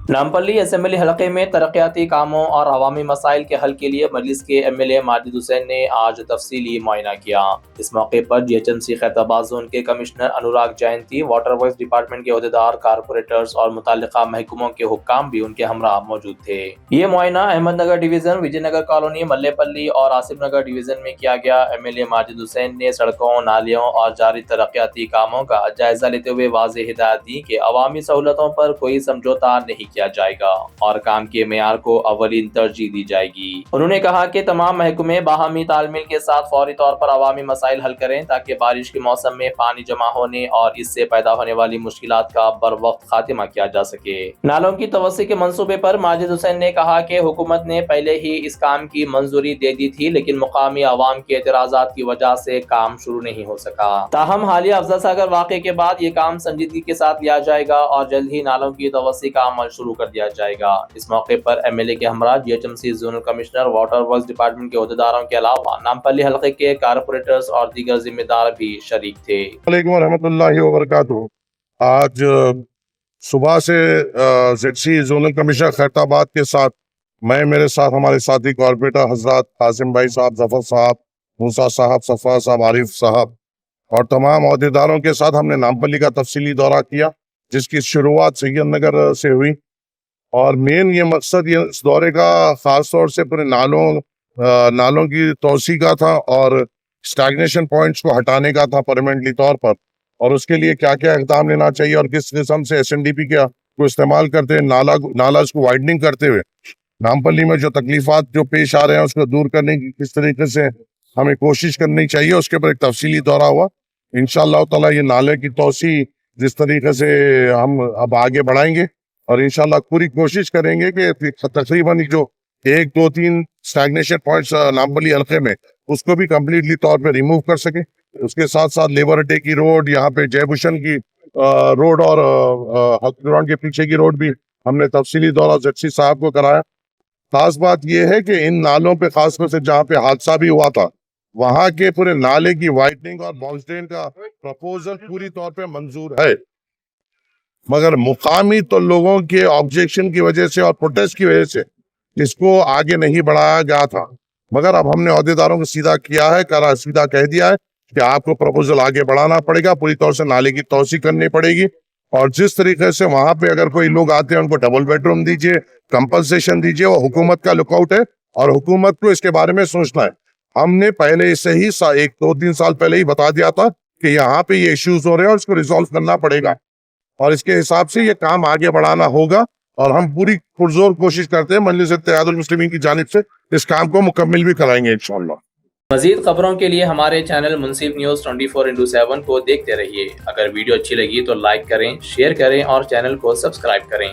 Nampally assembly حلقے میں ترقیاتی کاموں اور عوامی مسائل کے حل کے لیے مجلس کے ایم ایل اے ماجد حسین نے آج تفصیلی معائنہ کیا۔ اس موقع پر جی ایچ ایم سی خیر آباد زون کے کمشنر انوراگ جینتی، واٹر ورکس ڈپارٹمنٹ کے عہدیدار، کارپوریٹرز اور متعلقہ محکموں کے حکام بھی ان کے ہمراہ موجود تھے۔ یہ معائنہ احمد نگر ڈویژن، وجے نگر کالونی، ملے پلی اور آصف نگر ڈویژن میں کیا گیا۔ ایم ایل اے ماجد حسین نے سڑکوں، نالیوں اور جاری ترقیاتی کاموں کا جائزہ لیتے ہوئے واضح ہدایت دی کہ عوامی سہولتوں پر کوئی سمجھوتہ نہیں کیا جائے گا اور کام کے معیار کو اولین ترجیح دی جائے گی۔ انہوں نے کہا کہ تمام محکمے باہمی تال میل کے ساتھ فوری طور پر عوامی مسائل حل کریں تاکہ بارش کے موسم میں پانی جمع ہونے اور اس سے پیدا ہونے والی مشکلات کا بروقت خاتمہ کیا جا سکے۔ نالوں کی توسیع کے منصوبے پر ماجد حسین نے کہا کہ حکومت نے پہلے ہی اس کام کی منظوری دے دی تھی، لیکن مقامی عوام کے اعتراضات کی وجہ سے کام شروع نہیں ہو سکا۔ تاہم حالیہ افضل ساگر واقعے کے بعد یہ کام سنجیدگی کے ساتھ لیا جائے گا اور جلد ہی نالوں کی توسیع کا عمل شروع کر دیا جائے گا۔ اس موقع پر ایم ایل اے کے ہمراہ G H M C zonal commissioner, water works department کے عہدیداروں کے علاوہ نامپلی حلقے کے کارپوریٹرز اور دیگر ذمہ دار بھی شریک تھے۔ السلام علیکم ورحمۃ اللہ وبرکاتہ۔ آج صبح سے زیڈ سی زونل کمشنر خیر آباد کے ساتھ میرے ساتھ ہمارے ساتھی کارپوریٹر حضرات قاسم بھائی صاحب، ظفر صاحب، موسیٰ صاحب، صفا صاحب، عارف صاحب اور تمام عہدیداروں کے ساتھ ہم نے نامپلی کا تفصیلی دورہ کیا، جس کی شروعات سید نگر سے ہوئی۔ اور مین یہ مقصد یہ اس دورے کا خاص طور سے پورے نالوں کی توسیع کا تھا اور اسٹیگنیشن پوائنٹس کو ہٹانے کا تھا پرماننٹلی طور پر، اور اس کے لیے کیا کیا اقدام لینا چاہیے اور کس قسم سے ایس این ڈی پی کو استعمال کرتے ہیں، نالاز کو وائڈنگ کرتے ہوئے نامپلی میں جو تکلیفات جو پیش آ رہے ہیں اس کو دور کرنے کی کس طریقے سے ہمیں کوشش کرنی چاہیے، اس کے اوپر ایک تفصیلی دورہ ہوا۔ انشاءاللہ تعالی یہ نالے کی توسیع جس طریقے سے ہم اب آگے بڑھائیں گے اور انشاءاللہ پوری کوشش کریں گے کہ تقریباً جو 1 2 3 اسٹیگنیشن پوائنٹس نامپلی حلقے میں اس کو بھی کمپلیٹلی طور پہ ریموو کر سکیں۔ اس کے ساتھ ساتھ لیبر اڈے کی روڈ، یہاں پہ جے بھوشن کی روڈ اور ہاکی گراؤنڈ کے پیچھے کی روڈ بھی ہم نے تفصیلی دورہ زیڈ سی صاحب کو کرایا۔ خاص بات یہ ہے کہ ان نالوں پہ خاص طور سے جہاں پہ حادثہ بھی ہوا تھا وہاں کے پورے نالے کی وائٹننگ اور باؤنس ڈرین کا پروپوزل پوری طور پہ منظور ہے، مگر مقامی تو لوگوں کے آبجیکشن کی وجہ سے اور پروٹیسٹ کی وجہ سے اس کو آگے نہیں بڑھایا گیا تھا۔ مگر اب ہم نے عہدیداروں کو سیدھا کیا ہے، سیدھا کہہ دیا ہے کہ آپ کو پروپوزل آگے بڑھانا پڑے گا، پوری طور سے نالے کی توسیع کرنی پڑے گی، اور جس طریقے سے وہاں پہ اگر کوئی لوگ آتے ہیں ان کو ڈبل بیڈ روم دیجیے، کمپنسیشن دیجیے، وہ حکومت کا لک آؤٹ ہے اور حکومت کو اس کے بارے میں سوچنا ہے۔ ہم نے پہلے سے ہی 1 2 3 سال پہلے ہی بتا دیا تھا کہ یہاں پہ یہ ایشوز ہو رہے ہیں اور اس کو ریزالو کرنا پڑے گا، اور اس کے حساب سے یہ کام آگے بڑھانا ہوگا، اور ہم پوری پرزور کوشش کرتے ہیں مجلس اتحاد المسلمین کی جانب سے اس کام کو مکمل بھی کرائیں گے انشاءاللہ۔ مزید خبروں کے لیے ہمارے چینل منصف نیوز 24x7 کو دیکھتے رہیے۔ اگر ویڈیو اچھی لگی تو لائک کریں، شیئر کریں اور چینل کو سبسکرائب کریں۔